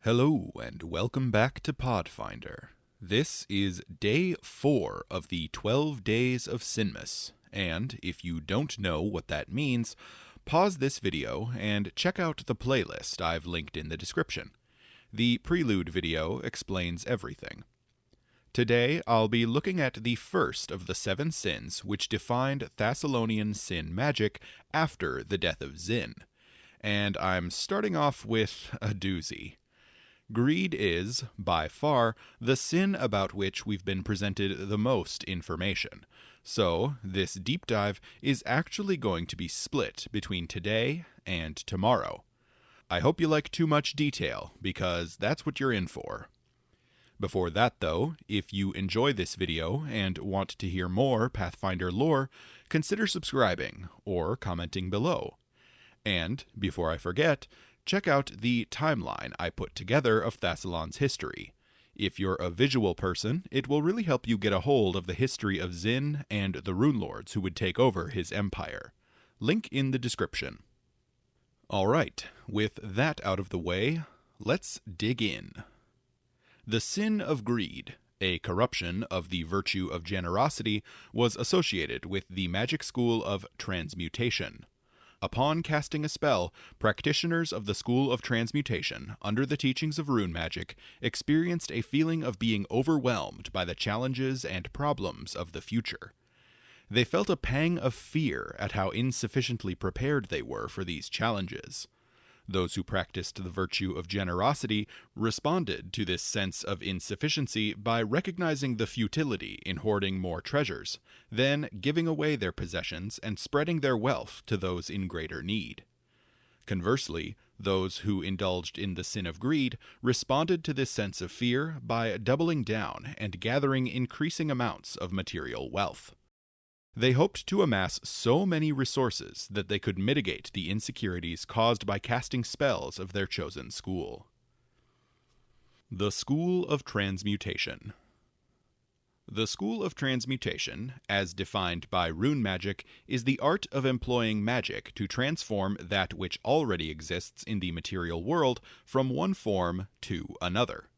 Hello, and welcome back to Pathfinder. This is Day 4 of the 12 Days of Sinmas, and if you don't know what that means, pause this video and check out the playlist I've linked in the description. The Prelude video explains everything. Today, I'll be looking at the first of the 7 sins which defined Thassilonian sin magic after the death of Xin, and I'm starting off with a doozy. Greed is, by far, the sin about which we've been presented the most information, so this deep dive is actually going to be split between today and tomorrow. I hope you like too much detail, because that's what you're in for. Before that though, if you enjoy this video and want to hear more Pathfinder lore, consider subscribing or commenting below. And, before I forget, check out the timeline I put together of Thassilon's history. If you're a visual person, it will really help you get a hold of the history of Xin and the Runelords who would take over his empire. Link in the description. Alright, with that out of the way, let's dig in. The sin of greed, a corruption of the virtue of generosity, was associated with the magic school of transmutation. Upon casting a spell, practitioners of the School of Transmutation, under the teachings of rune magic, experienced a feeling of being overwhelmed by the challenges and problems of the future. They felt a pang of fear at how insufficiently prepared they were for these challenges. Those who practiced the virtue of generosity responded to this sense of insufficiency by recognizing the futility in hoarding more treasures, then giving away their possessions and spreading their wealth to those in greater need. Conversely, those who indulged in the sin of greed responded to this sense of fear by doubling down and gathering increasing amounts of material wealth. They hoped to amass so many resources that they could mitigate the insecurities caused by casting spells of their chosen school. The School of Transmutation. The School of Transmutation, as defined by rune magic, is the art of employing magic to transform that which already exists in the material world from one form to another.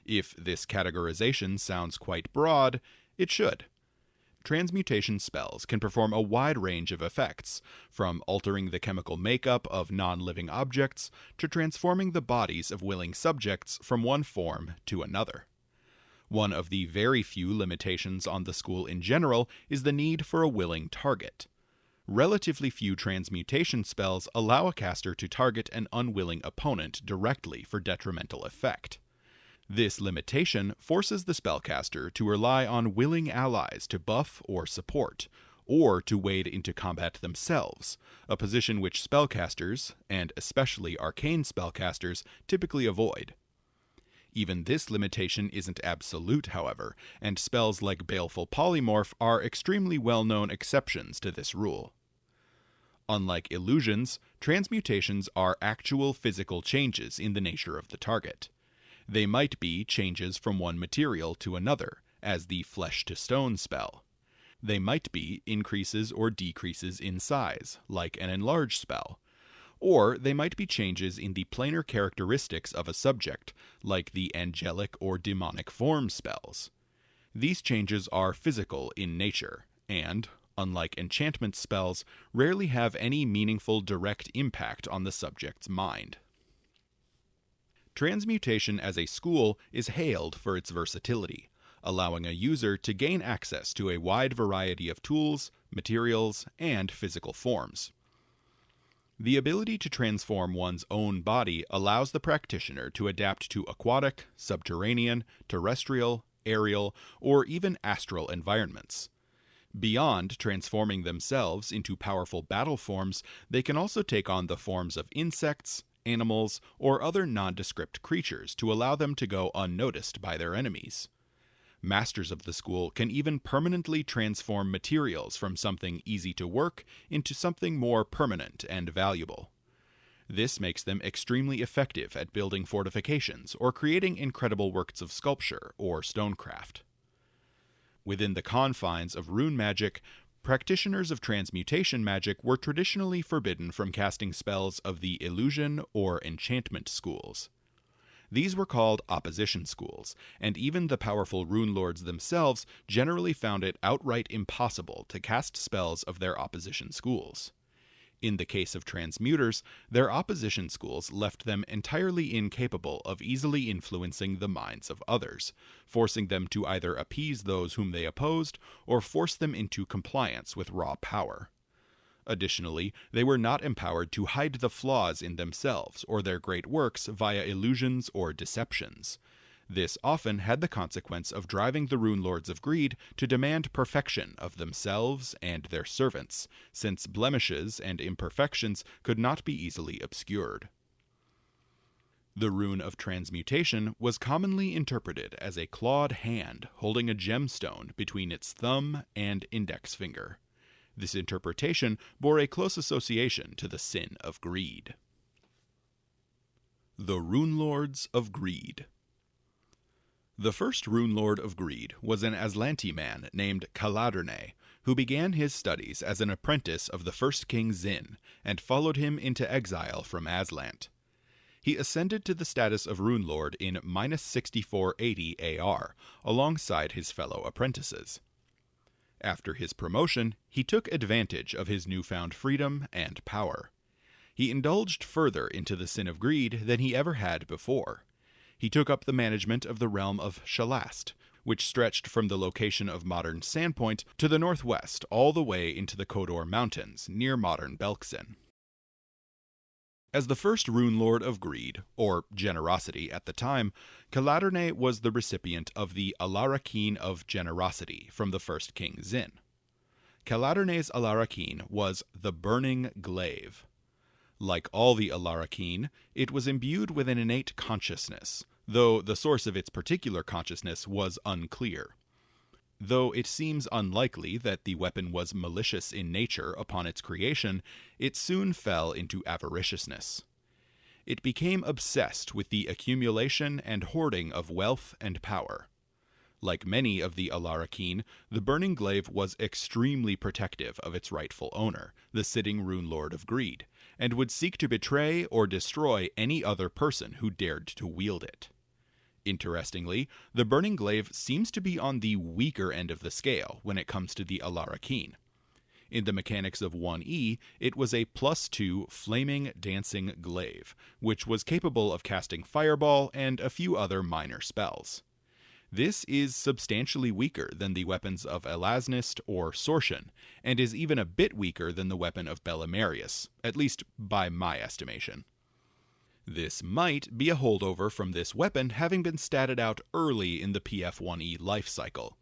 If this categorization sounds quite broad, it should. Transmutation spells can perform a wide range of effects, from altering the chemical makeup of non-living objects to transforming the bodies of willing subjects from one form to another. One of the very few limitations on the school in general is the need for a willing target. Relatively few transmutation spells allow a caster to target an unwilling opponent directly for detrimental effect. This limitation forces the spellcaster to rely on willing allies to buff or support, or to wade into combat themselves, a position which spellcasters, and especially arcane spellcasters, typically avoid. Even this limitation isn't absolute, however, and spells like Baleful Polymorph are extremely well-known exceptions to this rule. Unlike illusions, transmutations are actual physical changes in the nature of the target. They might be changes from one material to another, as the Flesh to Stone spell. They might be increases or decreases in size, like an Enlarge spell. Or they might be changes in the planar characteristics of a subject, like the Angelic or Demonic form spells. These changes are physical in nature, and, unlike enchantment spells, rarely have any meaningful direct impact on the subject's mind. Transmutation as a school is hailed for its versatility, allowing a user to gain access to a wide variety of tools, materials, and physical forms. The ability to transform one's own body allows the practitioner to adapt to aquatic, subterranean, terrestrial, aerial, or even astral environments. Beyond transforming themselves into powerful battle forms, they can also take on the forms of insects, animals, or other nondescript creatures to allow them to go unnoticed by their enemies. Masters of the school can even permanently transform materials from something easy to work into something more permanent and valuable. This makes them extremely effective at building fortifications or creating incredible works of sculpture or stonecraft. Within the confines of rune magic, practitioners of transmutation magic were traditionally forbidden from casting spells of the illusion or enchantment schools. These were called opposition schools, and even the powerful runelords themselves generally found it outright impossible to cast spells of their opposition schools. In the case of transmuters, their opposition schools left them entirely incapable of easily influencing the minds of others, forcing them to either appease those whom they opposed or force them into compliance with raw power. Additionally, they were not empowered to hide the flaws in themselves or their great works via illusions or deceptions. This often had the consequence of driving the Runelords of Greed to demand perfection of themselves and their servants, since blemishes and imperfections could not be easily obscured. The rune of transmutation was commonly interpreted as a clawed hand holding a gemstone between its thumb and index finger. This interpretation bore a close association to the sin of greed. The Runelords of Greed. The first Runelord of Greed was an Aslanti man named Kaladurnae, who began his studies as an apprentice of the first king Xin, and followed him into exile from Aslant. He ascended to the status of Runelord in -6480 AR, alongside his fellow apprentices. After his promotion, he took advantage of his newfound freedom and power. He indulged further into the sin of greed than he ever had before. He took up the management of the realm of Shallast, which stretched from the location of modern Sandpoint to the northwest all the way into the Kodor Mountains, near modern Belkzen. As the first Runelord of Greed, or Generosity at the time, Kaladurnae was the recipient of the Alarakin of Generosity from the first king Xin. Kaladurnae's Alarakin was the Burning Glaive. Like all the Alarakin, it was imbued with an innate consciousness, though the source of its particular consciousness was unclear. Though it seems unlikely that the weapon was malicious in nature upon its creation, it soon fell into avariciousness. It became obsessed with the accumulation and hoarding of wealth and power. Like many of the Alarakin, the Burning Glaive was extremely protective of its rightful owner, the sitting Runelord of Greed, and would seek to betray or destroy any other person who dared to wield it. Interestingly, the Burning Glaive seems to be on the weaker end of the scale when it comes to the Alarakin. In the mechanics of 1E, it was a +2 flaming dancing glaive, which was capable of casting Fireball and a few other minor spells. This is substantially weaker than the weapons of Elasnist or Sortian, and is even a bit weaker than the weapon of Belimarius, at least by my estimation. This might be a holdover from this weapon having been statted out early in the PF1E life cycle,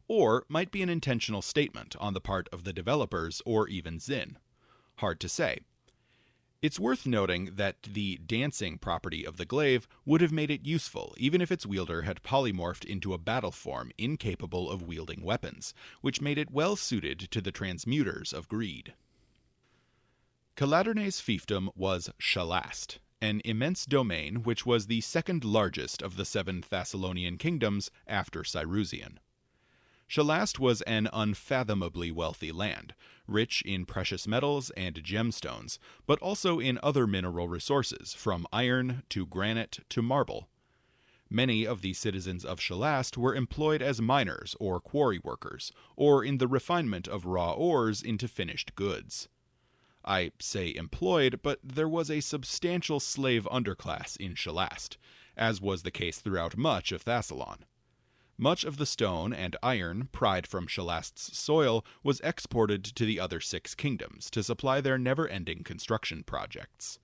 or might be an intentional statement on the part of the developers or even Xin. Hard to say. It's worth noting that the dancing property of the glaive would have made it useful even if its wielder had polymorphed into a battle form incapable of wielding weapons, which made it well suited to the Transmuters of Greed. Kaladurnae's fiefdom was Shallast, an immense domain which was the second largest of the 7 Thassilonian kingdoms after Cyrusian. Shallast was an unfathomably wealthy land, rich in precious metals and gemstones, but also in other mineral resources, from iron to granite to marble. Many of the citizens of Shallast were employed as miners or quarry workers, or in the refinement of raw ores into finished goods. I say employed, but there was a substantial slave underclass in Shallast, as was the case throughout much of Thassilon. Much of the stone and iron pried from Shallast's soil was exported to the other 6 kingdoms to supply their never-ending construction projects.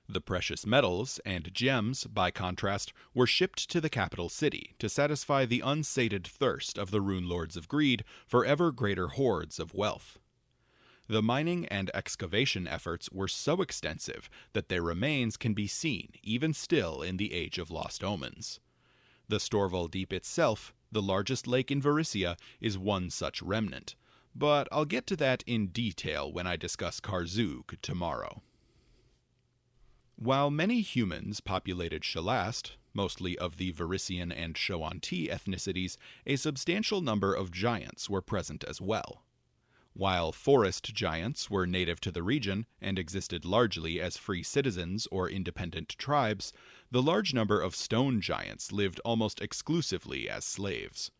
The precious metals and gems, by contrast, were shipped to the capital city to satisfy the unsated thirst of the Runelords of Greed for ever greater hoards of wealth. The mining and excavation efforts were so extensive that their remains can be seen even still in the Age of Lost Omens. The Storval Deep itself, the largest lake in Varisia, is one such remnant, but I'll get to that in detail when I discuss Karzug tomorrow. While many humans populated Shallast, mostly of the Varisian and Shoanti ethnicities, a substantial number of giants were present as well. While forest giants were native to the region and existed largely as free citizens or independent tribes, the large number of stone giants lived almost exclusively as slaves.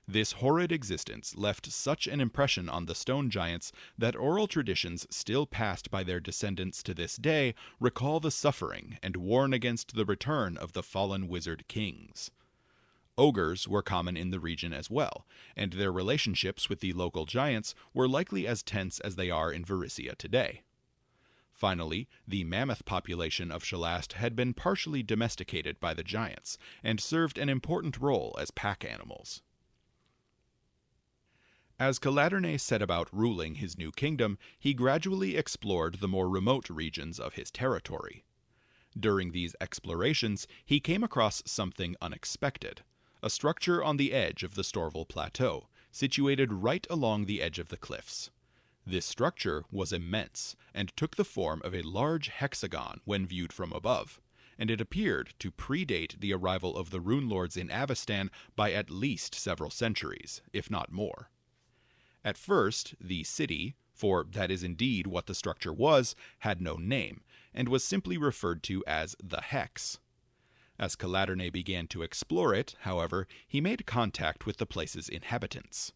This horrid existence left such an impression on the stone giants that oral traditions still passed by their descendants to this day recall the suffering and warn against the return of the fallen wizard kings. Ogres were common in the region as well, and their relationships with the local giants were likely as tense as they are in Varissia today. Finally, the mammoth population of Shallast had been partially domesticated by the giants, and served an important role as pack animals. As Kaladurnae set about ruling his new kingdom, he gradually explored the more remote regions of his territory. During these explorations, he came across something unexpected, a structure on the edge of the Storval Plateau, situated right along the edge of the cliffs. This structure was immense, and took the form of a large hexagon when viewed from above, and it appeared to predate the arrival of the Runelords in Avestan by at least several centuries, if not more. At first, the city, for that is indeed what the structure was, had no name, and was simply referred to as the Hex. As Kaladurnae began to explore it, however, he made contact with the place's inhabitants.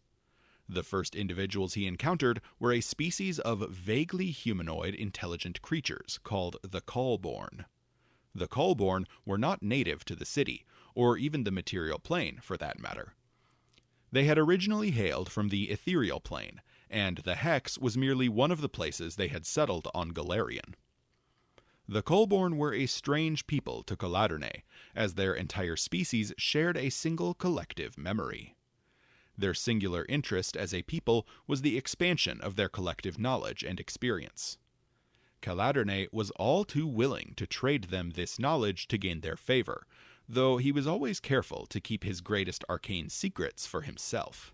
The first individuals he encountered were a species of vaguely humanoid intelligent creatures called the Callborn. The Callborn were not native to the city, or even the material plane, for that matter. They had originally hailed from the ethereal plane, and the Hex was merely one of the places they had settled on Golarion. The Callborn were a strange people to Kaladurnae, as their entire species shared a single collective memory. Their singular interest as a people was the expansion of their collective knowledge and experience. Kaladurnae was all too willing to trade them this knowledge to gain their favor, though he was always careful to keep his greatest arcane secrets for himself.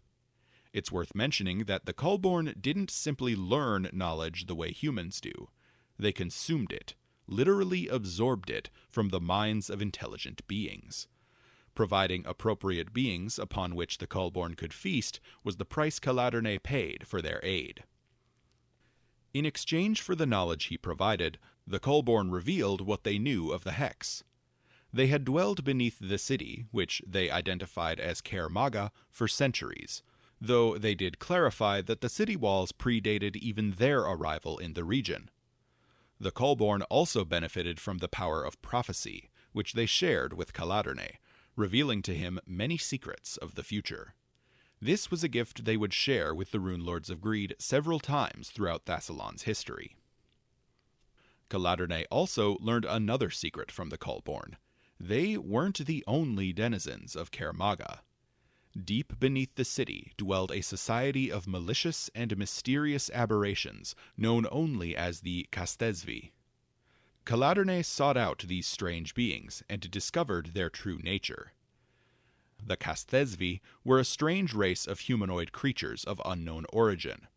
It's worth mentioning that the Callborn didn't simply learn knowledge the way humans do. They consumed it, literally absorbed it from the minds of intelligent beings. Providing appropriate beings upon which the Callborn could feast was the price Kaladurnae paid for their aid. In exchange for the knowledge he provided, the Callborn revealed what they knew of the Hex. They had dwelled beneath the city, which they identified as Kaer Maga, for centuries, though they did clarify that the city walls predated even their arrival in the region. The Callborn also benefited from the power of prophecy, which they shared with Kaladurnae, revealing to him many secrets of the future. This was a gift they would share with the Runelords of Greed several times throughout Thassilon's history. Kaladurnae also learned another secret from the Callborn. They weren't the only denizens of Kaer Maga. Deep beneath the city dwelled a society of malicious and mysterious aberrations known only as the Castesvi. Kaladurnae sought out these strange beings and discovered their true nature. The Castesvi were a strange race of humanoid creatures of unknown origin.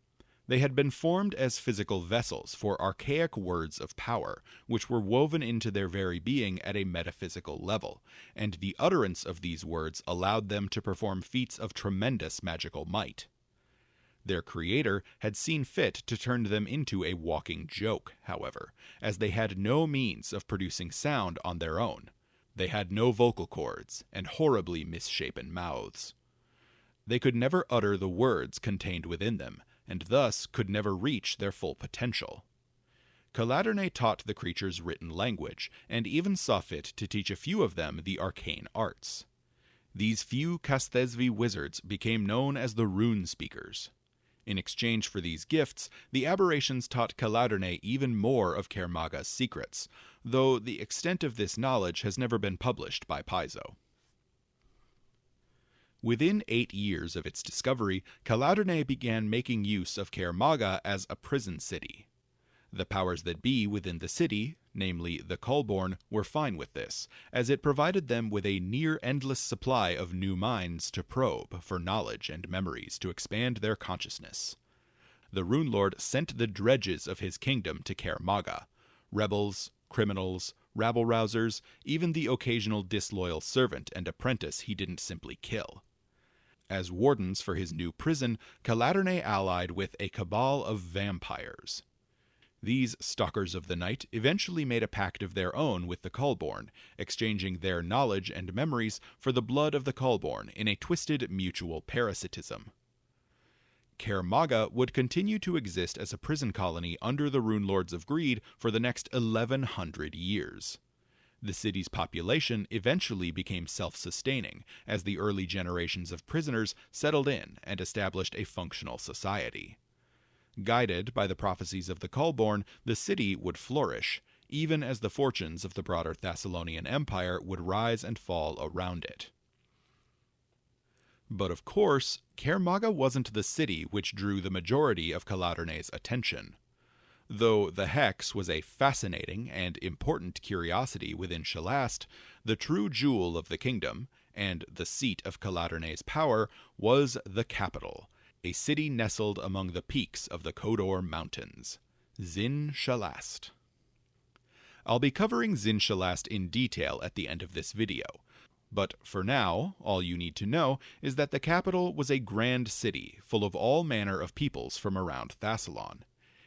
They had been formed as physical vessels for archaic words of power, which were woven into their very being at a metaphysical level, and the utterance of these words allowed them to perform feats of tremendous magical might. Their creator had seen fit to turn them into a walking joke, however, as they had no means of producing sound on their own. They had no vocal cords, and horribly misshapen mouths. They could never utter the words contained within them, and thus could never reach their full potential. Kaladurnae taught the creatures written language, and even saw fit to teach a few of them the arcane arts. These few Castesvi wizards became known as the Rune Speakers. In exchange for these gifts, the aberrations taught Kaladurnae even more of Kaer Maga's secrets, though the extent of this knowledge has never been published by Paizo. Within 8 years of its discovery, Kaladurnae began making use of Kaer Maga as a prison city. The powers that be within the city, namely the Callborn, were fine with this, as it provided them with a near-endless supply of new minds to probe for knowledge and memories to expand their consciousness. The Runelord sent the dredges of his kingdom to Kaer Maga: rebels, criminals, rabble-rousers, even the occasional disloyal servant and apprentice he didn't simply kill. As wardens for his new prison, Kaladurnae allied with a cabal of vampires. These Stalkers of the Night eventually made a pact of their own with the Cullborn, exchanging their knowledge and memories for the blood of the Cullborn in a twisted mutual parasitism. Kaer Maga would continue to exist as a prison colony under the Runelords of Greed for the next 1100 years. The city's population eventually became self-sustaining as the early generations of prisoners settled in and established a functional society. Guided by the prophecies of the Cullborn, the city would flourish, even as the fortunes of the broader Thassilonian Empire would rise and fall around it. But of course, Kaer Maga wasn't the city which drew the majority of Kaladurnae's attention. Though the Hex was a fascinating and important curiosity within Shallast, the true jewel of the kingdom, and the seat of Kaladurnae's power, was the capital, a city nestled among the peaks of the Kodor Mountains, Xin-Shalast. I'll be covering Xin-Shalast in detail at the end of this video, but for now, all you need to know is that the capital was a grand city full of all manner of peoples from around Thassilon.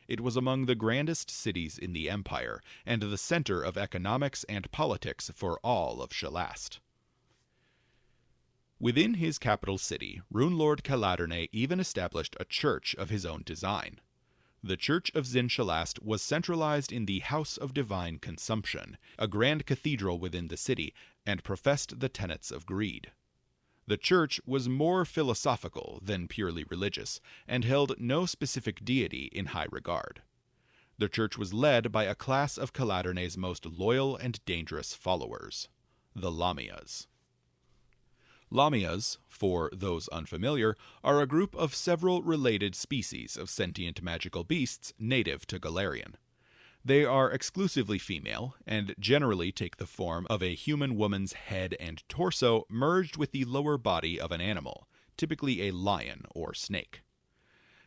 It was among the grandest cities in the Empire, and the center of economics and politics for all of Shallast. Within his capital city, Runelord Kaladurnae even established a church of his own design. The Church of Xin-Shalast was centralized in the House of Divine Consumption, a grand cathedral within the city, and professed the tenets of greed. The church was more philosophical than purely religious, and held no specific deity in high regard. The church was led by a class of Kaladurnae's most loyal and dangerous followers, the Lamias. Lamias, for those unfamiliar, are a group of several related species of sentient magical beasts native to Golarion. They are exclusively female, and generally take the form of a human woman's head and torso merged with the lower body of an animal, typically a lion or snake.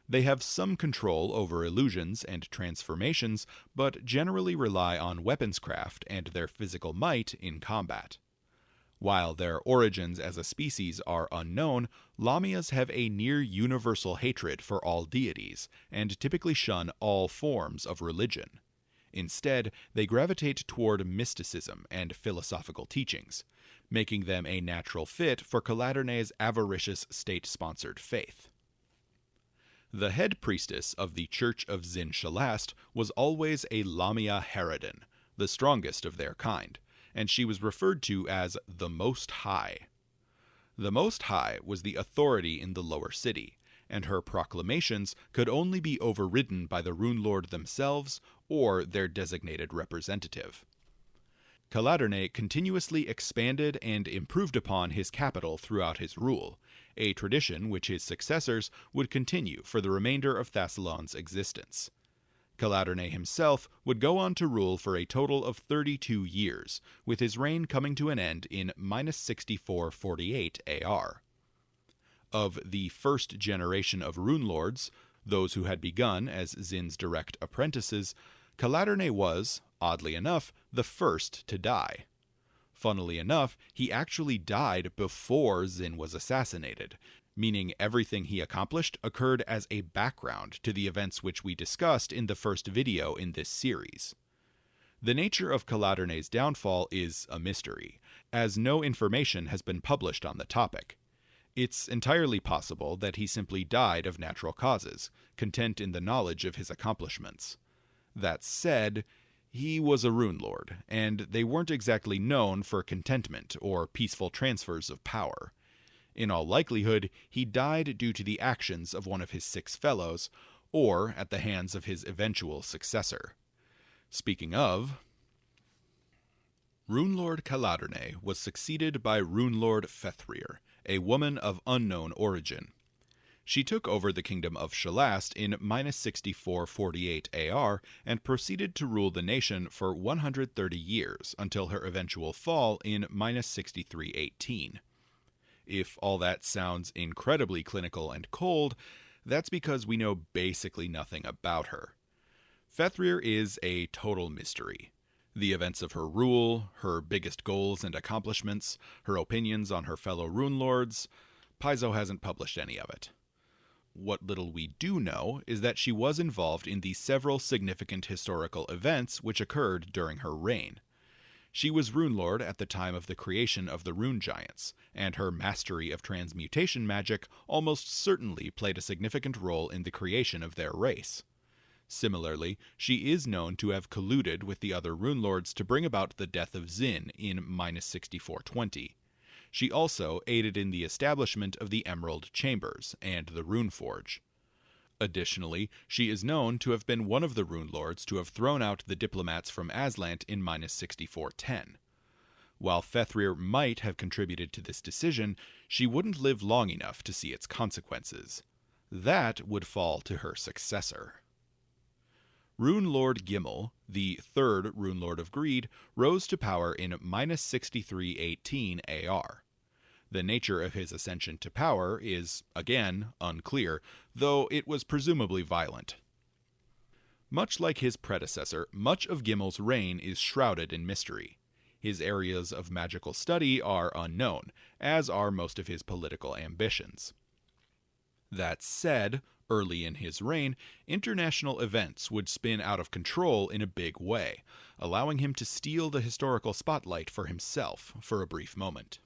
They have some control over illusions and transformations, but generally rely on weaponscraft and their physical might in combat. While their origins as a species are unknown, Lamias have a near-universal hatred for all deities, and typically shun all forms of religion. Instead, they gravitate toward mysticism and philosophical teachings, making them a natural fit for Kaladurnae's avaricious state-sponsored faith. The head priestess of the Church of Xin-Shalast was always a Lamia Harridan, the strongest of their kind, and she was referred to as the Most High. The Most High was the authority in the lower city, and her proclamations could only be overridden by the Runelord themselves or their designated representative. Kaladurnae continuously expanded and improved upon his capital throughout his rule, a tradition which his successors would continue for the remainder of Thassilon's existence. Kaladurnae himself would go on to rule for a total of 32 years, with his reign coming to an end in -6448 AR. Of the first generation of Runelords, those who had begun as Xin's direct apprentices, Kaladurnae was, oddly enough, the first to die. Funnily enough, he actually died before Xin was assassinated, meaning everything he accomplished occurred as a background to the events which we discussed in the first video in this series. The nature of Kaladurnae's downfall is a mystery, as no information has been published on the topic. It's entirely possible that he simply died of natural causes, content in the knowledge of his accomplishments. That said, he was a Runelord, and they weren't exactly known for contentment or peaceful transfers of power. In all likelihood, he died due to the actions of one of his 6 fellows, or at the hands of his eventual successor. Speaking of, Runelord Kaladurnae was succeeded by Runelord Fethryr, a woman of unknown origin. She took over the kingdom of Shallast in -6448 AR and proceeded to rule the nation for 130 years until her eventual fall in -6318. If all that sounds incredibly clinical and cold, that's because we know basically nothing about her. Fethryr is a total mystery. The events of her rule, her biggest goals and accomplishments, her opinions on her fellow Runelords, Paizo hasn't published any of it. What little we do know is that she was involved in the several significant historical events which occurred during her reign. She was Runelord at the time of the creation of the Rune Giants, and her mastery of transmutation magic almost certainly played a significant role in the creation of their race. Similarly, she is known to have colluded with the other Runelords to bring about the death of Xin in -6420. She also aided in the establishment of the Emerald Chambers and the Runeforge. Additionally, she is known to have been one of the Runelords to have thrown out the diplomats from Aslant in -6410. While Fethryr might have contributed to this decision, she wouldn't live long enough to see its consequences. That would fall to her successor. Runelord Gimmel, the third Runelord of Greed, rose to power in -6318 AR. The nature of his ascension to power is, again, unclear, though it was presumably violent. Much like his predecessor, much of Gimmel's reign is shrouded in mystery. His areas of magical study are unknown, as are most of his political ambitions. That said, early in his reign, international events would spin out of control in a big way, allowing him to steal the historical spotlight for himself for a brief moment.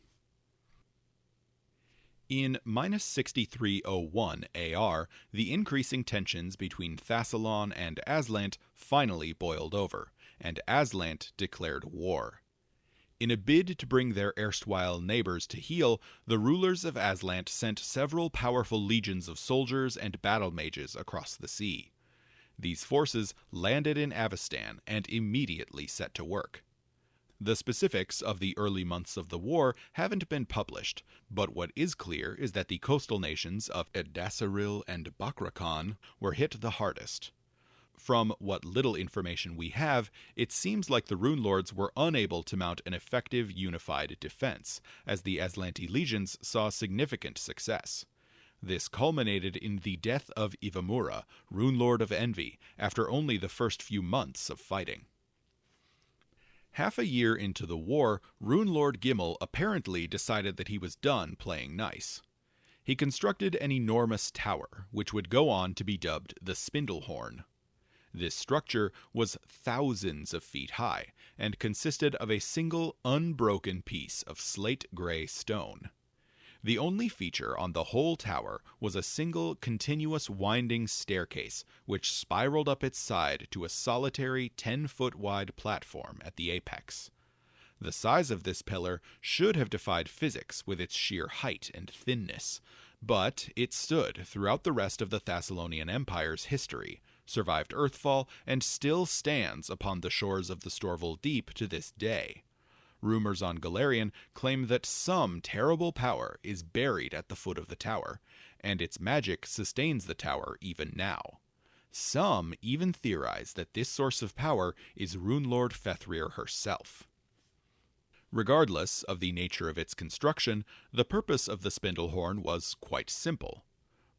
In -6301 AR, the increasing tensions between Thassilon and Aslant finally boiled over, and Aslant declared war. In a bid to bring their erstwhile neighbors to heel, the rulers of Aslant sent several powerful legions of soldiers and battle mages across the sea. These forces landed in Avestan and immediately set to work. The specifics of the early months of the war haven't been published, but what is clear is that the coastal nations of Edasaril and Bakrakhan were hit the hardest. From what little information we have, it seems like the Runelords were unable to mount an effective unified defense, as the Aslanti legions saw significant success. This culminated in the death of Ivamura, Runelord of Envy, after only the first few months of fighting. Half a year into the war, Runelord Gimmel apparently decided that he was done playing nice. He constructed an enormous tower, which would go on to be dubbed the Spindlehorn. This structure was thousands of feet high, and consisted of a single unbroken piece of slate-gray stone. The only feature on the whole tower was a single continuous winding staircase, which spiraled up its side to a solitary 10-foot-wide platform at the apex. The size of this pillar should have defied physics with its sheer height and thinness, but it stood throughout the rest of the Thassilonian Empire's history, survived Earthfall, and still stands upon the shores of the Storval Deep to this day. Rumors on Galarian claim that some terrible power is buried at the foot of the tower, and its magic sustains the tower even now. Some even theorize that this source of power is Runelord Fethryr herself. Regardless of the nature of its construction, the purpose of the Spindlehorn was quite simple.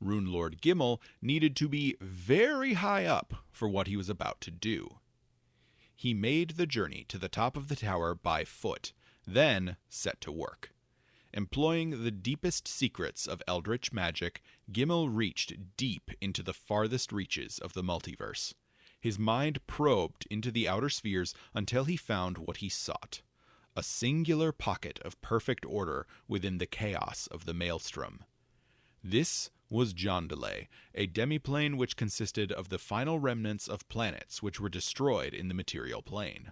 Runelord Gimmel needed to be very high up for what he was about to do. He made the journey to the top of the tower by foot, then set to work. Employing the deepest secrets of eldritch magic, Gimmel reached deep into the farthest reaches of the multiverse. His mind probed into the outer spheres until he found what he sought: a singular pocket of perfect order within the chaos of the maelstrom. This was Jondale, a demiplane which consisted of the final remnants of planets which were destroyed in the material plane.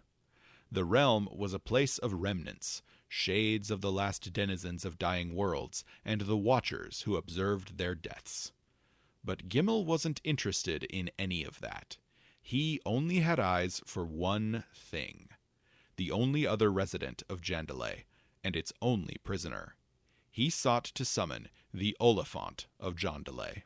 The realm was a place of remnants, shades of the last denizens of dying worlds, and the Watchers who observed their deaths. But Gimmel wasn't interested in any of that. He only had eyes for one thing: the only other resident of Jondale, and its only prisoner. He sought to summon the Oliphant of Jondale.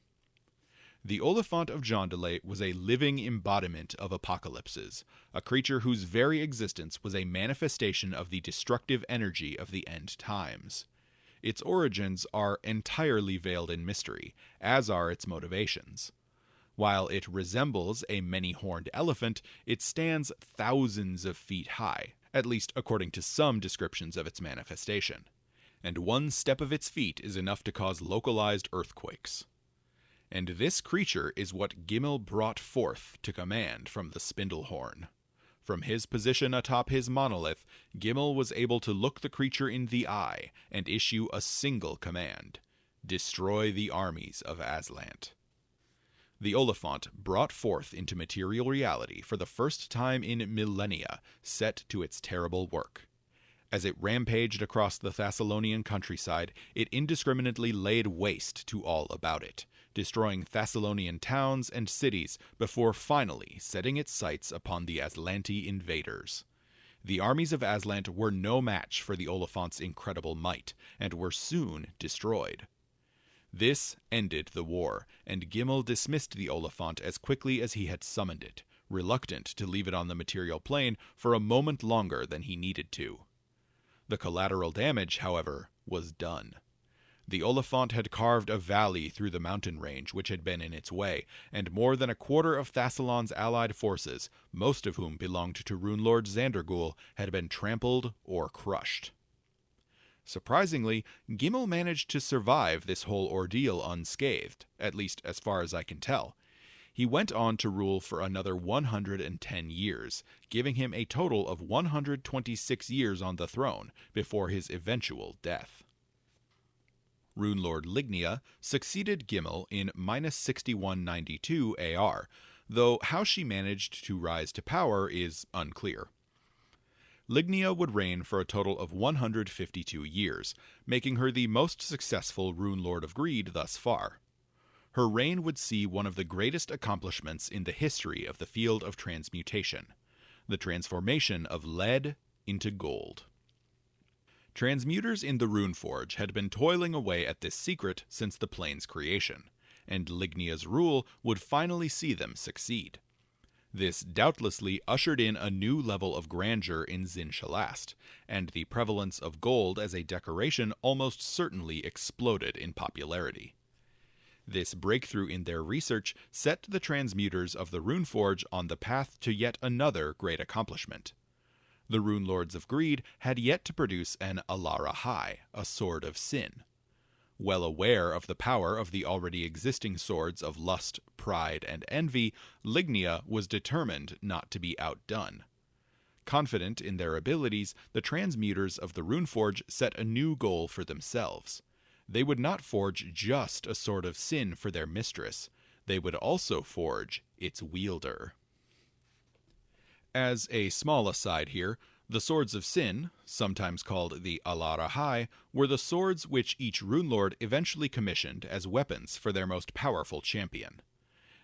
The Oliphant of Jondale was a living embodiment of apocalypses, a creature whose very existence was a manifestation of the destructive energy of the end times. Its origins are entirely veiled in mystery, as are its motivations. While it resembles a many-horned elephant, it stands thousands of feet high, at least according to some descriptions of its manifestation. and one step of its feet is enough to cause localized earthquakes. And this creature is what Gimmel brought forth to command from the Spindlehorn. From his position atop his monolith, Gimmel was able to look the creature in the eye and issue a single command: destroy the armies of Aslant. The Oliphant, brought forth into material reality for the first time in millennia, set to its terrible work. As it rampaged across the Thassilonian countryside, it indiscriminately laid waste to all about it, destroying Thassilonian towns and cities before finally setting its sights upon the Aslanti invaders. The armies of Aslant were no match for the Oliphant's incredible might, and were soon destroyed. This ended the war, and Gimmel dismissed the Oliphant as quickly as he had summoned it, reluctant to leave it on the material plane for a moment longer than he needed to. The collateral damage, however, was done. The Oliphant had carved a valley through the mountain range which had been in its way, and more than a quarter of Thassilon's allied forces, most of whom belonged to Runelord Xandergul, had been trampled or crushed. Surprisingly, Gimmel managed to survive this whole ordeal unscathed, at least as far as I can tell. He went on to rule for another 110 years, giving him a total of 126 years on the throne before his eventual death. Runelord Lignya succeeded Gimmel in -6192 AR, though how she managed to rise to power is unclear. Lignya would reign for a total of 152 years, making her the most successful Runelord of Greed thus far. Her reign would see one of the greatest accomplishments in the history of the field of transmutation: the transformation of lead into gold. Transmuters in the Runeforge had been toiling away at this secret since the plane's creation, and Lignya's rule would finally see them succeed. This doubtlessly ushered in a new level of grandeur in Xin-Shalast, and the prevalence of gold as a decoration almost certainly exploded in popularity. This breakthrough in their research set the Transmuters of the Runeforge on the path to yet another great accomplishment. The Runelords of Greed had yet to produce an Alara High, a sword of sin. Well aware of the power of the already existing swords of lust, pride, and envy, Lignya was determined not to be outdone. Confident in their abilities, the Transmuters of the Runeforge set a new goal for themselves. They would not forge just a sword of sin for their mistress. They would also forge its wielder. As a small aside here, the swords of sin, sometimes called the Alara High, were the swords which each Runelord eventually commissioned as weapons for their most powerful champion.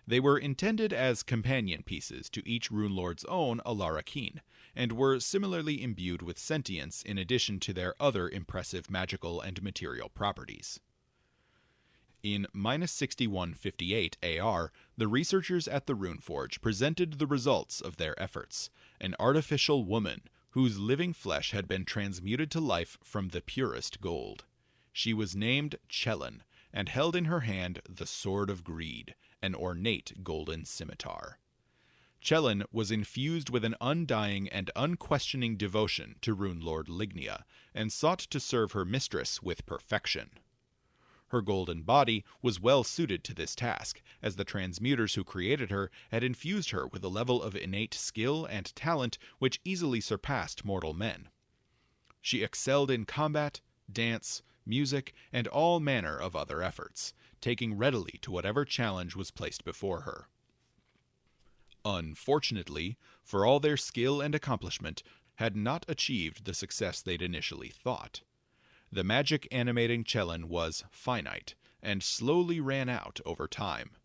They were intended as companion pieces to each Runelord's own Alara Keen, and were similarly imbued with sentience in addition to their other impressive magical and material properties. In -6158 AR, the researchers at the Runeforge presented the results of their efforts: an artificial woman whose living flesh had been transmuted to life from the purest gold. She was named Chelin, and held in her hand the Sword of Greed, an ornate golden scimitar. Chelin was infused with an undying and unquestioning devotion to Runelord Lignya, and sought to serve her mistress with perfection. Her golden body was well suited to this task, as the transmuters who created her had infused her with a level of innate skill and talent which easily surpassed mortal men. She excelled in combat, dance, music, and all manner of other efforts, taking readily to whatever challenge was placed before her. Unfortunately, for all their skill and accomplishment, had not achieved the success they'd initially thought. The magic animating Chelin was finite, and slowly ran out over time.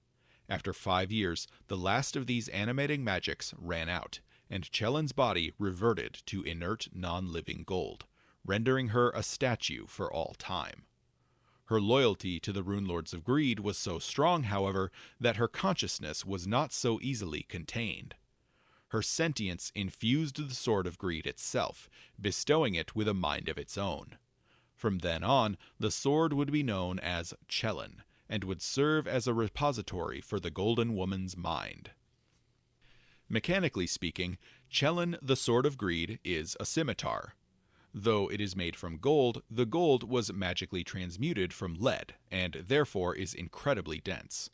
After 5 years, the last of these animating magics ran out, and Chelin's body reverted to inert non-living gold, rendering her a statue for all time. Her loyalty to the Runelords of Greed was so strong, however, that her consciousness was not so easily contained. Her sentience infused the Sword of Greed itself, bestowing it with a mind of its own. From then on, the sword would be known as Chelin, and would serve as a repository for the Golden Woman's mind. Mechanically speaking, Chelin, the Sword of Greed, is a scimitar. Though it is made from gold, the gold was magically transmuted from lead, and therefore is incredibly dense.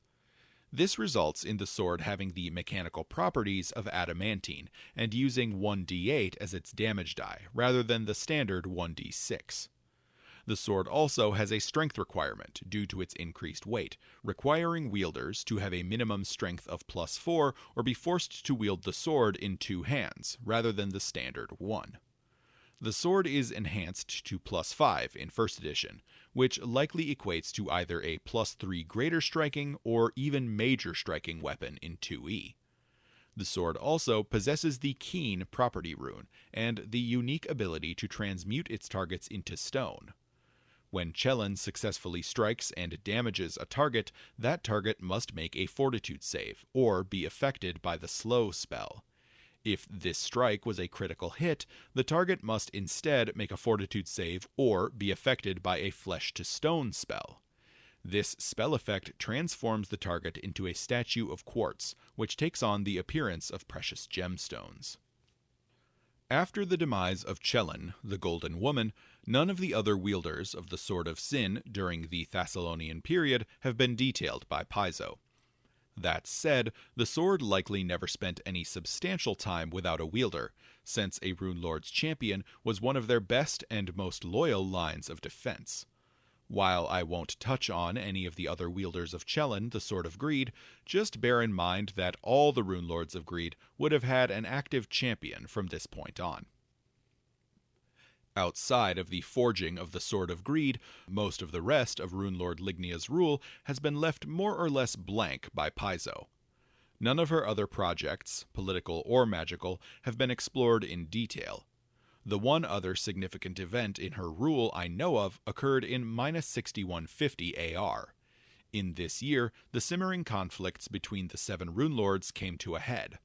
This results in the sword having the mechanical properties of adamantine, and using 1d8 as its damage die, rather than the standard 1d6. The sword also has a strength requirement due to its increased weight, requiring wielders to have a minimum strength of +4 or be forced to wield the sword in 2 hands, rather than the standard 1. The sword is enhanced to +5 in 1st edition, which likely equates to either a +3 greater striking or even major striking weapon in 2e. The sword also possesses the Keen property rune, and the unique ability to transmute its targets into stone. When Chellan successfully strikes and damages a target, that target must make a fortitude save, or be affected by the slow spell. If this strike was a critical hit, the target must instead make a fortitude save or be affected by a flesh to stone spell. This spell effect transforms the target into a statue of quartz, which takes on the appearance of precious gemstones. After the demise of Chellan, the Golden Woman, none of the other wielders of the Sword of Sin during the Thassilonian period have been detailed by Paizo. That said, the sword likely never spent any substantial time without a wielder, since a Runelord's champion was one of their best and most loyal lines of defense. While I won't touch on any of the other wielders of Chellan, the Sword of Greed, just bear in mind that all the Runelords of Greed would have had an active champion from this point on. Outside of the forging of the Sword of Greed, most of the rest of Runelord Lignya's rule has been left more or less blank by Paizo. None of her other projects, political or magical, have been explored in detail. The one other significant event in her rule I know of occurred in -6150 AR. In this year, the simmering conflicts between the 7 Runelords came to a head.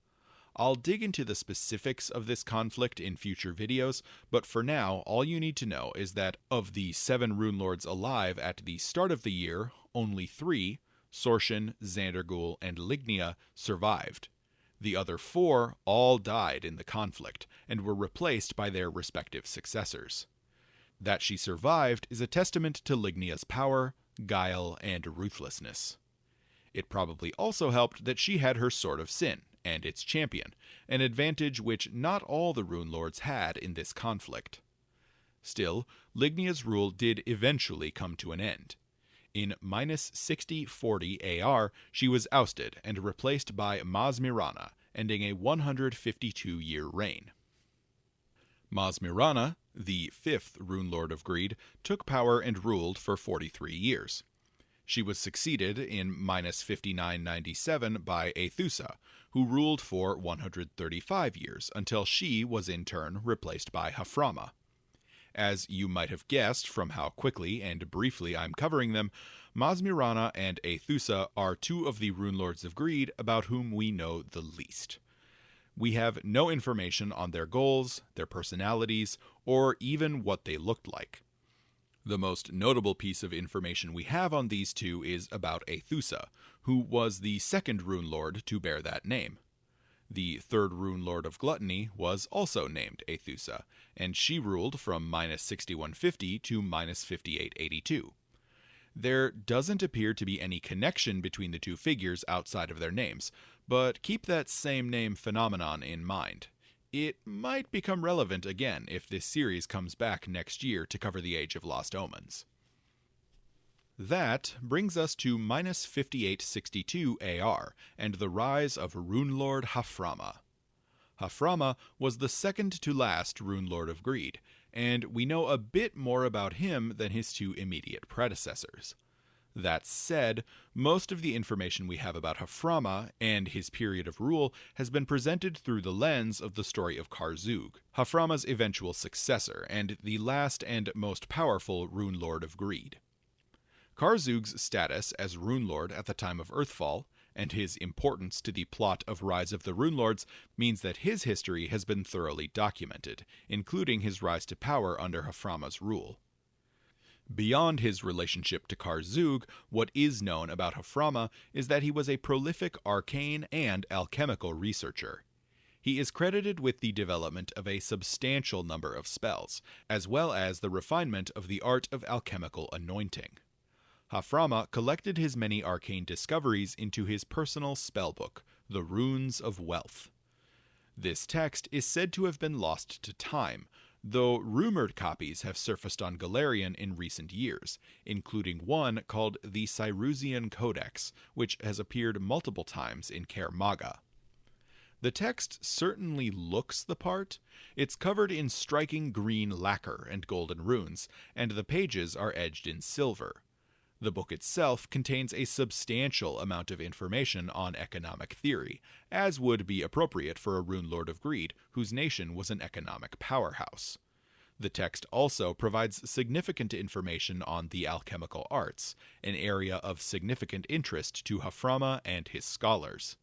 I'll dig into the specifics of this conflict in future videos, but for now, all you need to know is that of the 7 Runelords alive at the start of the year, only 3, Sorshan, Xandergul, and Lignya, survived. The other 4 all died in the conflict, and were replaced by their respective successors. That she survived is a testament to Lignya's power, guile, and ruthlessness. It probably also helped that she had her Sword of Sin, and its champion, an advantage which not all the Runelords had in this conflict. Still, Lignya's rule did eventually come to an end. In -6040 AR, she was ousted and replaced by Mazmiranna, ending a 152-year reign. Mazmiranna, the 5th Runelord of Greed, took power and ruled for 43 years. She was succeeded in -5997 by Aethusa, who ruled for 135 years, until she was in turn replaced by Haphrama. As you might have guessed from how quickly and briefly I'm covering them, Mazmiranna and Aethusa are 2 of the Runelords of Greed about whom we know the least. We have no information on their goals, their personalities, or even what they looked like. The most notable piece of information we have on these 2 is about Aethusa, who was the 2nd Runelord to bear that name. The 3rd Runelord of Gluttony was also named Aethusa, and she ruled from -6150 to -5882. There doesn't appear to be any connection between the 2 figures outside of their names, but keep that same name phenomenon in mind. It might become relevant again if this series comes back next year to cover the Age of Lost Omens. That brings us to -5862 AR, and the rise of Runelord Haphrama. Haphrama was the second to last Runelord of Greed, and we know a bit more about him than his 2 immediate predecessors. That said, most of the information we have about Haphrama and his period of rule has been presented through the lens of the story of Karzug, Haphrama's eventual successor and the last and most powerful Runelord of Greed. Karzug's status as Runelord at the time of Earthfall, and his importance to the plot of Rise of the Runelords, means that his history has been thoroughly documented, including his rise to power under Haphrama's rule. Beyond his relationship to Karzug, what is known about Haphrama is that he was a prolific arcane and alchemical researcher. He is credited with the development of a substantial number of spells, as well as the refinement of the art of alchemical anointing. Haphrama collected his many arcane discoveries into his personal spellbook, the Runes of Wealth. This text is said to have been lost to time, though rumored copies have surfaced on Golarion in recent years, including one called the Cyrusian Codex, which has appeared multiple times in Kaer Maga. The text certainly looks the part. It's covered in striking green lacquer and golden runes, and the pages are edged in silver. The book itself contains a substantial amount of information on economic theory, as would be appropriate for a Runelord of Greed whose nation was an economic powerhouse. The text also provides significant information on the alchemical arts, an area of significant interest to Haphrama and his scholars.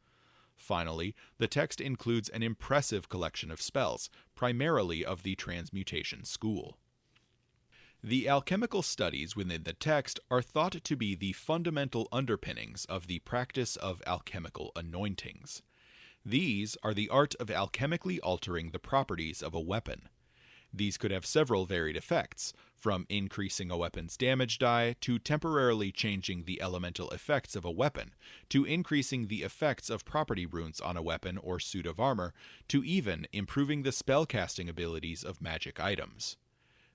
Finally, the text includes an impressive collection of spells, primarily of the Transmutation school. The alchemical studies within the text are thought to be the fundamental underpinnings of the practice of alchemical anointings. These are the art of alchemically altering the properties of a weapon. These could have several varied effects, from increasing a weapon's damage die, to temporarily changing the elemental effects of a weapon, to increasing the effects of property runes on a weapon or suit of armor, to even improving the spellcasting abilities of magic items.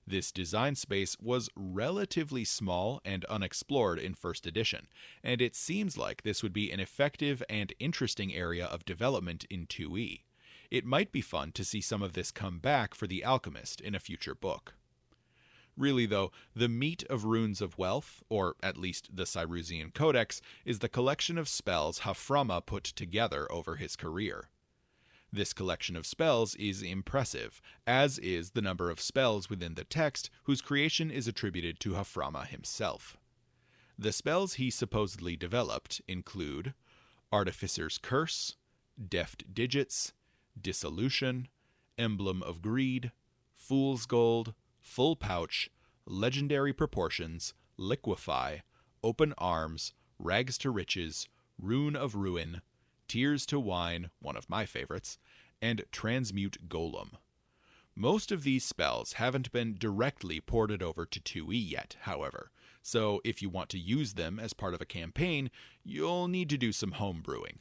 This design space was relatively small and unexplored in first edition, and it seems like this would be an effective and interesting area of development in 2e. It might be fun to see some of this come back for the Alchemist in a future book. Really, though, the meat of Runes of Wealth, or at least the Cyrusian Codex, is the collection of spells Haphrama put together over his career. This collection of spells is impressive, as is the number of spells within the text whose creation is attributed to Haphrama himself. The spells he supposedly developed include Artificer's Curse, Deft Digits, Dissolution, Emblem of Greed, Fool's Gold, Full Pouch, Legendary Proportions, Liquefy, Open Arms, Rags to Riches, Rune of Ruin, Tears to Wine, one of my favorites, and Transmute Golem. Most of these spells haven't been directly ported over to 2e yet, however, so if you want to use them as part of a campaign, you'll need to do some homebrewing.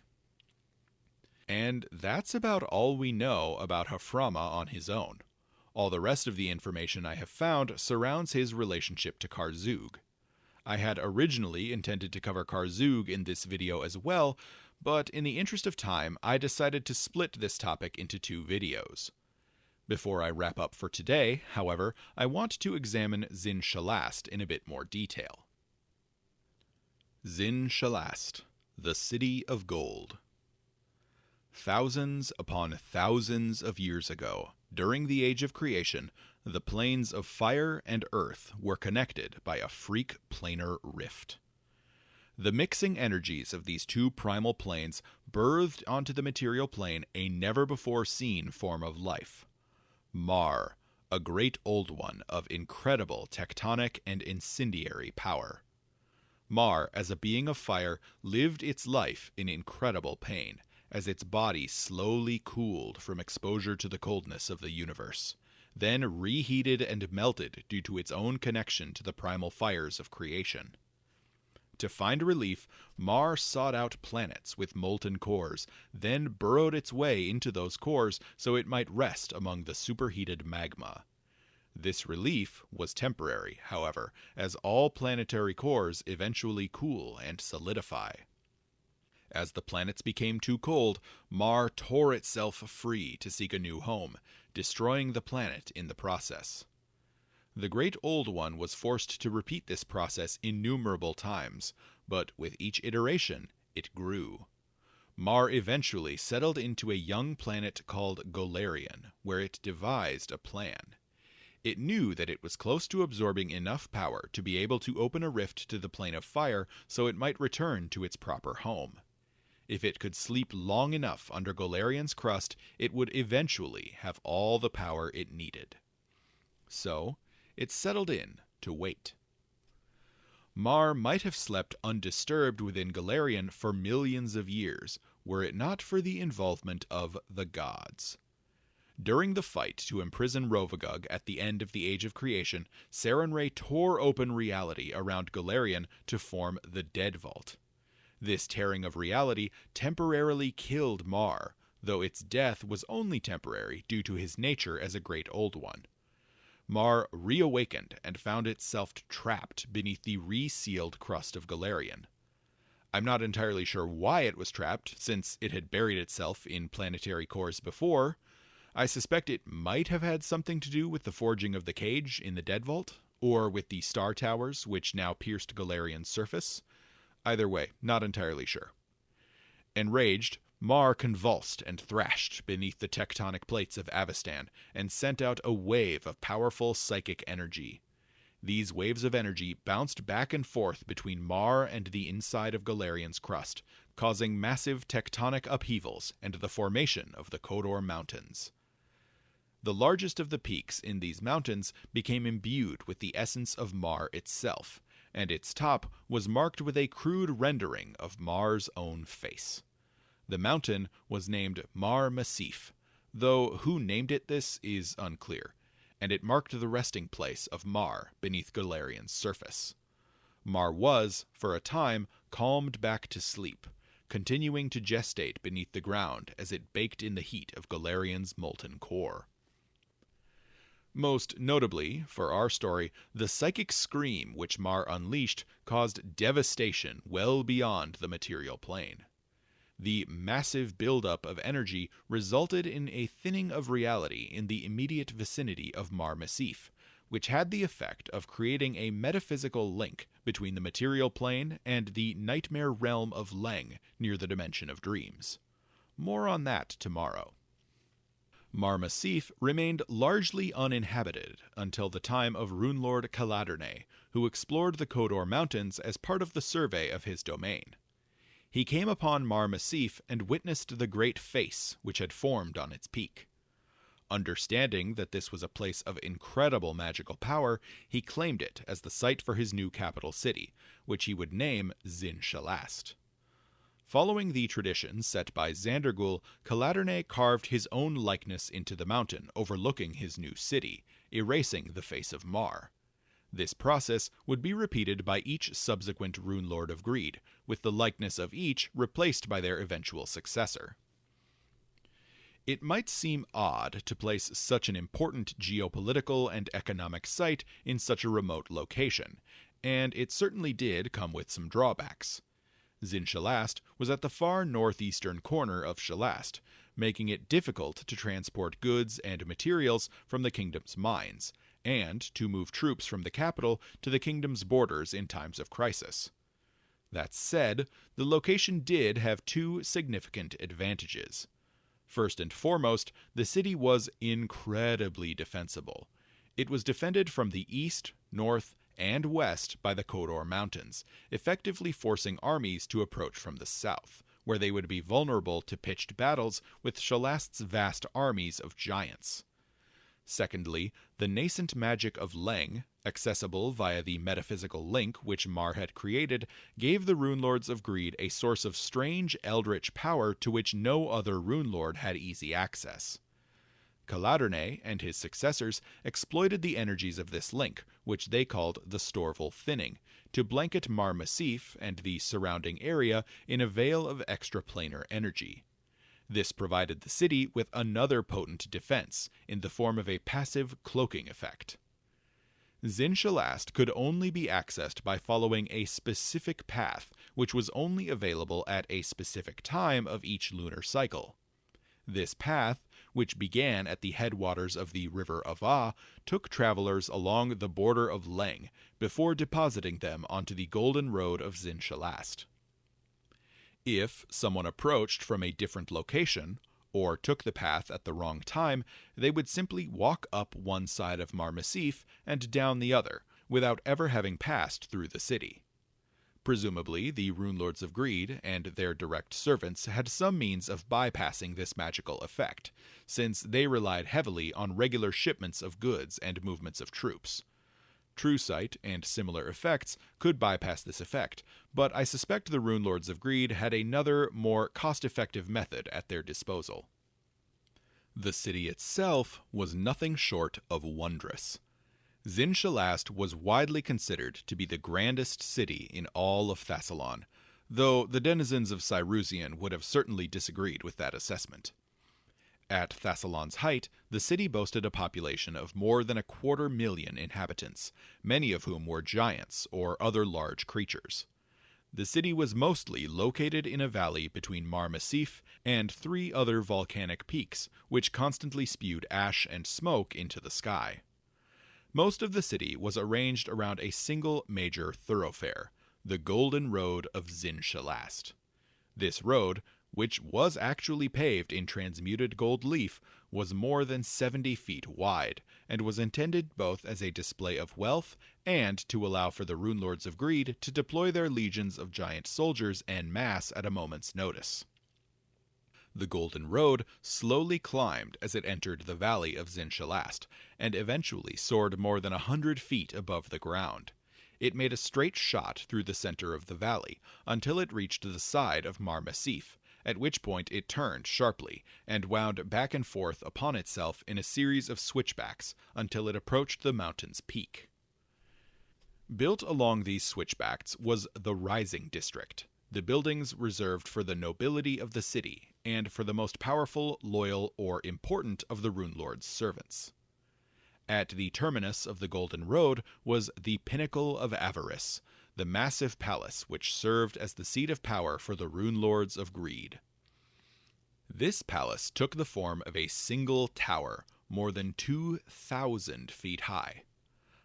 And that's about all we know about Haphrama on his own. All the rest of the information I have found surrounds his relationship to Kharzug. I had originally intended to cover Kharzug in this video as well, but in the interest of time, I decided to split this topic into 2 videos. Before I wrap up for today, however, I want to examine Xin-Shalast in a bit more detail. Xin-Shalast, the City of Gold. Thousands upon thousands of years ago, during the Age of Creation, the planes of fire and earth were connected by a freak planar rift. The mixing energies of these 2 primal planes birthed onto the material plane a never-before-seen form of life. Mar, a great old one of incredible tectonic and incendiary power. Mar, as a being of fire, lived its life in incredible pain, as its body slowly cooled from exposure to the coldness of the universe, then reheated and melted due to its own connection to the primal fires of creation. To find relief, Mar sought out planets with molten cores, then burrowed its way into those cores so it might rest among the superheated magma. This relief was temporary, however, as all planetary cores eventually cool and solidify. As the planets became too cold, Mar tore itself free to seek a new home, destroying the planet in the process. The Great Old One was forced to repeat this process innumerable times, but with each iteration, it grew. Mar eventually settled into a young planet called Golarion, where it devised a plan. It knew that it was close to absorbing enough power to be able to open a rift to the plane of fire so it might return to its proper home. If it could sleep long enough under Golarion's crust, it would eventually have all the power it needed. So, it settled in to wait. Mar might have slept undisturbed within Golarion for millions of years, were it not for the involvement of the gods. During the fight to imprison Rovagug at the end of the Age of Creation, Sarenrae tore open reality around Golarion to form the Dead Vault. This tearing of reality temporarily killed Mar, though its death was only temporary due to his nature as a Great Old One. Mar reawakened and found itself trapped beneath the resealed crust of Golarion. I'm not entirely sure why it was trapped, since it had buried itself in planetary cores before. I suspect it might have had something to do with the forging of the cage in the Dead Vault, or with the star towers which now pierced Golarion's surface. Either way, not entirely sure. Enraged, Mar convulsed and thrashed beneath the tectonic plates of Avestan and sent out a wave of powerful psychic energy. These waves of energy bounced back and forth between Mar and the inside of Golarion's crust, causing massive tectonic upheavals and the formation of the Kodor Mountains. The largest of the peaks in these mountains became imbued with the essence of Mar itself, and its top was marked with a crude rendering of Mar's own face. The mountain was named Mar Massif, though who named it this is unclear, and it marked the resting place of Mar beneath Golarion's surface. Mar was, for a time, calmed back to sleep, continuing to gestate beneath the ground as it baked in the heat of Golarion's molten core. Most notably, for our story, the psychic scream which Mar unleashed caused devastation well beyond the material plane. The massive buildup of energy resulted in a thinning of reality in the immediate vicinity of Mar Massif, which had the effect of creating a metaphysical link between the material plane and the nightmare realm of Leng near the Dimension of Dreams. More on that tomorrow. Mar Massif remained largely uninhabited until the time of Runelord Kaladurnae, who explored the Kodor Mountains as part of the survey of his domain. He came upon Mar Massif and witnessed the great face which had formed on its peak. Understanding that this was a place of incredible magical power, he claimed it as the site for his new capital city, which he would name Xin-Shalast. Following the tradition set by Xandergul, Kaladurnae carved his own likeness into the mountain overlooking his new city, erasing the face of Mar. This process would be repeated by each subsequent Runelord of Greed, with the likeness of each replaced by their eventual successor. It might seem odd to place such an important geopolitical and economic site in such a remote location, and it certainly did come with some drawbacks. Xin-Shalast was at the far northeastern corner of Shallast, making it difficult to transport goods and materials from the kingdom's mines, and to move troops from the capital to the kingdom's borders in times of crisis. That said, the location did have two significant advantages. First and foremost, the city was incredibly defensible. It was defended from the east, north, and west by the Kodor Mountains, effectively forcing armies to approach from the south, where they would be vulnerable to pitched battles with Shallast's vast armies of giants. Secondly, the nascent magic of Leng, accessible via the metaphysical link which Mar had created, gave the Runelords of Greed a source of strange eldritch power to which no other Runelord had easy access. Kaladurnae and his successors exploited the energies of this link, which they called the Storval Thinning, to blanket Mar Massif and the surrounding area in a veil of extraplanar energy. This provided the city with another potent defense, in the form of a passive cloaking effect. Xin-Shalast could only be accessed by following a specific path, which was only available at a specific time of each lunar cycle. This path, which began at the headwaters of the River Ava, took travelers along the border of Leng, before depositing them onto the Golden Road of Xin-Shalast. If someone approached from a different location, or took the path at the wrong time, they would simply walk up one side of Mar Massif and down the other, without ever having passed through the city. Presumably, the Runelords of Greed and their direct servants had some means of bypassing this magical effect, since they relied heavily on regular shipments of goods and movements of troops. True Sight and similar effects could bypass this effect, but I suspect the Runelords of Greed had another, more cost-effective method at their disposal. The city itself was nothing short of wondrous. Xin-Shalast was widely considered to be the grandest city in all of Thassilon, though the denizens of Cyrusian would have certainly disagreed with that assessment. At Thassilon's height, the city boasted a population of more than 250,000 inhabitants, many of whom were giants or other large creatures. The city was mostly located in a valley between Mar Massif and 3 other volcanic peaks, which constantly spewed ash and smoke into the sky. Most of the city was arranged around a single major thoroughfare, the Golden Road of Xin-Shalast. This road, which was actually paved in transmuted gold leaf, was more than 70 feet wide, and was intended both as a display of wealth and to allow for the Runelords of Greed to deploy their legions of giant soldiers en masse at a moment's notice. The Golden Road slowly climbed as it entered the valley of Xin-Shalast, and eventually soared more than 100 feet above the ground. It made a straight shot through the center of the valley, until it reached the side of Mar Massif, at which point it turned sharply, and wound back and forth upon itself in a series of switchbacks until it approached the mountain's peak. Built along these switchbacks was the Rising District, the buildings reserved for the nobility of the city, and for the most powerful, loyal, or important of the Runelord's servants. At the terminus of the Golden Road was the Pinnacle of Avarice, the massive palace which served as the seat of power for the Runelords of Greed. This palace took the form of a single tower, more than 2,000 feet high.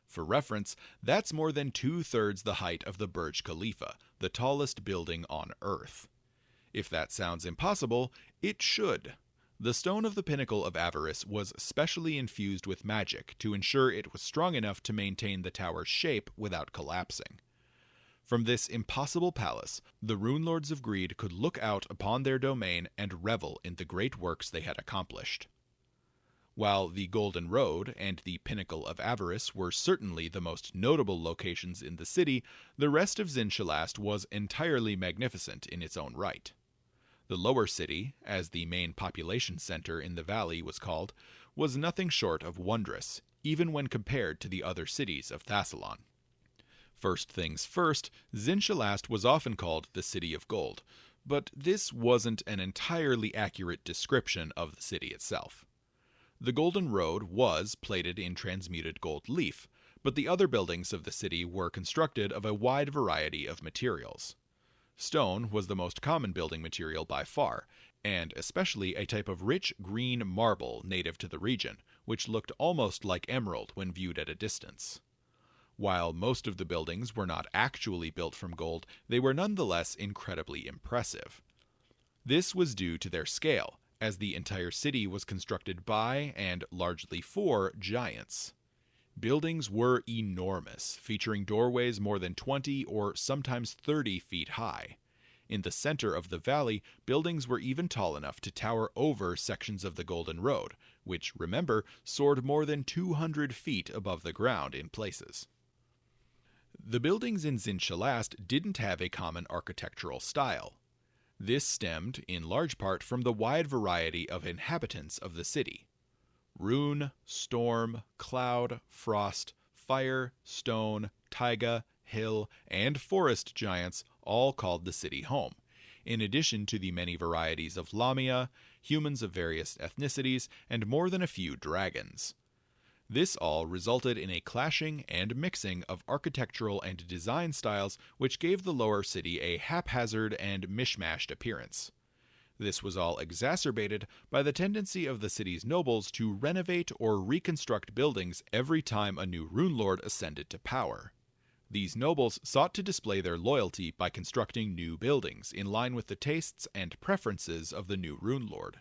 For reference, that's more than 2/3 the height of the Burj Khalifa, the tallest building on Earth. If that sounds impossible, it should. The stone of the Pinnacle of Avarice was specially infused with magic to ensure it was strong enough to maintain the tower's shape without collapsing. From this impossible palace, the Runelords of Greed could look out upon their domain and revel in the great works they had accomplished. While the Golden Road and the Pinnacle of Avarice were certainly the most notable locations in the city, the rest of Xin-Shalast was entirely magnificent in its own right. The lower city, as the main population center in the valley was called, was nothing short of wondrous, even when compared to the other cities of Thassilon. First things first, Xin-Shalast was often called the City of Gold, but this wasn't an entirely accurate description of the city itself. The Golden Road was plated in transmuted gold leaf, but the other buildings of the city were constructed of a wide variety of materials. Stone was the most common building material by far, and especially a type of rich green marble native to the region, which looked almost like emerald when viewed at a distance. While most of the buildings were not actually built from gold, they were nonetheless incredibly impressive. This was due to their scale, as the entire city was constructed by, and largely for, giants. Buildings were enormous, featuring doorways more than 20 or sometimes 30 feet high. In the center of the valley, buildings were even tall enough to tower over sections of the Golden Road, which, remember, soared more than 200 feet above the ground in places. The buildings in Xin-Shalast didn't have a common architectural style. This stemmed, in large part, from the wide variety of inhabitants of the city. Rune, storm, cloud, frost, fire, stone, taiga, hill, and forest giants all called the city home, in addition to the many varieties of Lamia, humans of various ethnicities, and more than a few dragons. This all resulted in a clashing and mixing of architectural and design styles which gave the lower city a haphazard and mishmashed appearance. This was all exacerbated by the tendency of the city's nobles to renovate or reconstruct buildings every time a new Runelord ascended to power. These nobles sought to display their loyalty by constructing new buildings in line with the tastes and preferences of the new Runelord.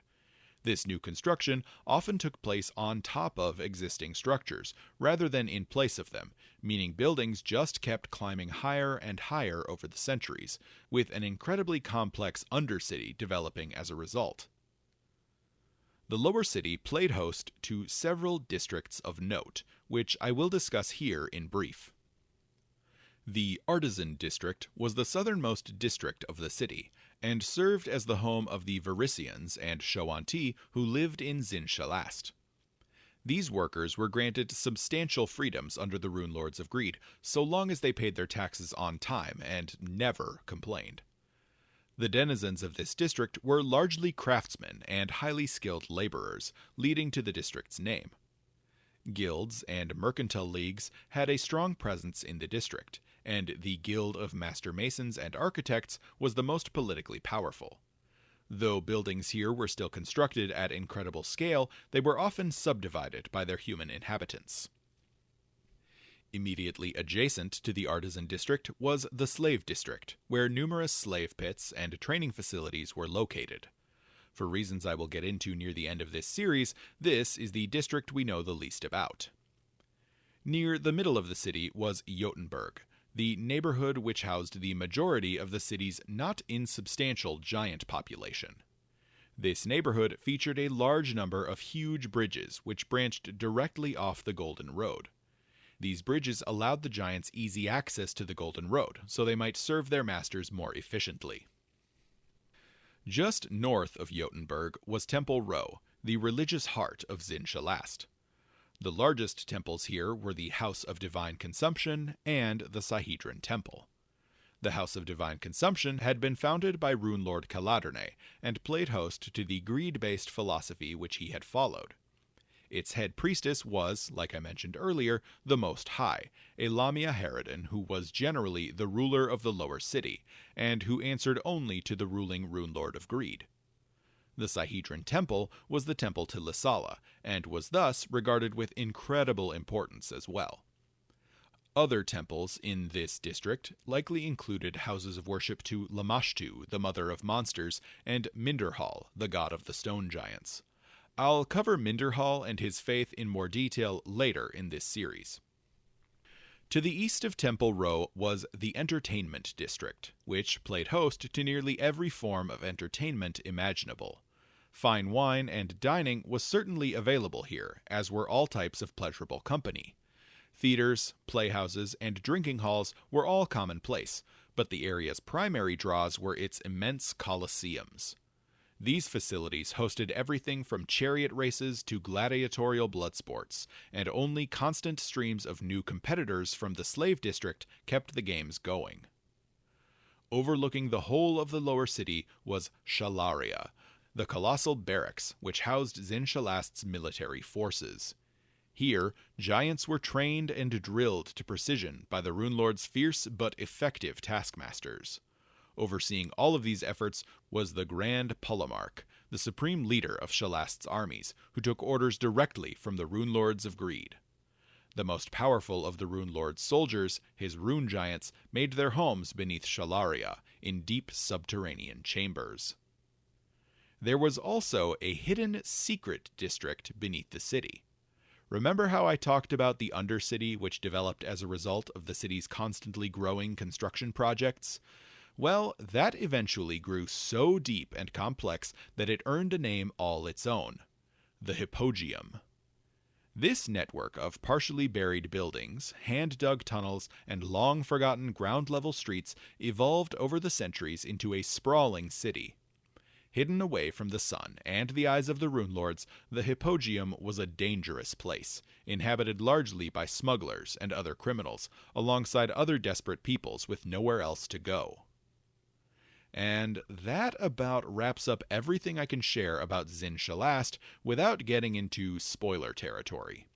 This new construction often took place on top of existing structures, rather than in place of them, meaning buildings just kept climbing higher and higher over the centuries, with an incredibly complex undercity developing as a result. The lower city played host to several districts of note, which I will discuss here in brief. The Artisan District was the southernmost district of the city, and served as the home of the Varisians and Shoanti who lived in Xin-Shalast. These workers were granted substantial freedoms under the Runelords of Greed, so long as they paid their taxes on time and never complained. The denizens of this district were largely craftsmen and highly skilled laborers, leading to the district's name. Guilds and mercantile leagues had a strong presence in the district, and the Guild of Master Masons and Architects was the most politically powerful. Though buildings here were still constructed at incredible scale, they were often subdivided by their human inhabitants. Immediately adjacent to the Artisan District was the Slave District, where numerous slave pits and training facilities were located. For reasons I will get into near the end of this series, this is the district we know the least about. Near the middle of the city was Jotunberg, the neighborhood which housed the majority of the city's not insubstantial giant population. This neighborhood featured a large number of huge bridges which branched directly off the Golden Road. These bridges allowed the giants easy access to the Golden Road, so they might serve their masters more efficiently. Just north of Jotunberg was Temple Row, the religious heart of Xin-Shalast. The largest temples here were the House of Divine Consumption and the Sahedron Temple. The House of Divine Consumption had been founded by Runelord Kaladurnae and played host to the greed-based philosophy which he had followed. Its head priestess was, like I mentioned earlier, the Most High, a Lamia Harridan who was generally the ruler of the lower city, and who answered only to the ruling Runelord of Greed. The Sahedron Temple was the temple to Lissala, and was thus regarded with incredible importance as well. Other temples in this district likely included houses of worship to Lamashtu, the mother of monsters, and Minderhall, the god of the stone giants. I'll cover Minderhall and his faith in more detail later in this series. To the east of Temple Row was the Entertainment District, which played host to nearly every form of entertainment imaginable. Fine wine and dining was certainly available here, as were all types of pleasurable company. Theaters, playhouses, and drinking halls were all commonplace, but the area's primary draws were its immense coliseums. These facilities hosted everything from chariot races to gladiatorial blood sports, and only constant streams of new competitors from the slave district kept the games going. Overlooking the whole of the lower city was Shalaria, the colossal barracks which housed Xin-Shalast's military forces. Here, giants were trained and drilled to precision by the Runelord's fierce but effective taskmasters. Overseeing all of these efforts was the Grand Polemarch, the supreme leader of Shallast's armies, who took orders directly from the Runelords of Greed. The most powerful of the Runelord's soldiers, his rune giants, made their homes beneath Shalaria, in deep subterranean chambers. There was also a hidden secret district beneath the city. Remember how I talked about the Undercity which developed as a result of the city's constantly growing construction projects? Well, that eventually grew so deep and complex that it earned a name all its own: the Hypogeum. This network of partially buried buildings, hand-dug tunnels, and long-forgotten ground-level streets evolved over the centuries into a sprawling city. Hidden away from the sun and the eyes of the Runelords, the Hypogeum was a dangerous place, inhabited largely by smugglers and other criminals, alongside other desperate peoples with nowhere else to go. And that about wraps up everything I can share about Xin-Shalast without getting into spoiler territory.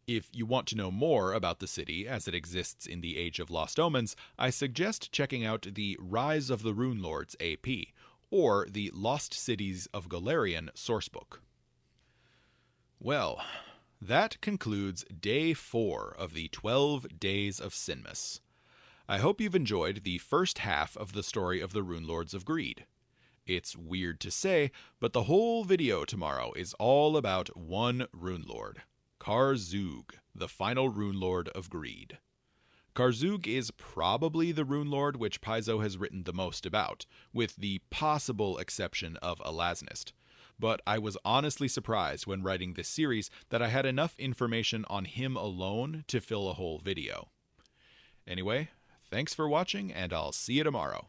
If you want to know more about the city as it exists in the Age of Lost Omens, I suggest checking out the Rise of the Runelords AP, or the Lost Cities of Golarion sourcebook. Well, that concludes Day 4 of the 12 Days of Sinmas. I hope you've enjoyed the first half of the story of the Runelords of Greed. It's weird to say, but the whole video tomorrow is all about one Runelord, Kar-Zug, the final Runelord of Greed. Kar-Zug is probably the Runelord which Paizo has written the most about, with the possible exception of Alasnist. but I was honestly surprised when writing this series that I had enough information on him alone to fill a whole video. Anyway, thanks for watching, and I'll see you tomorrow.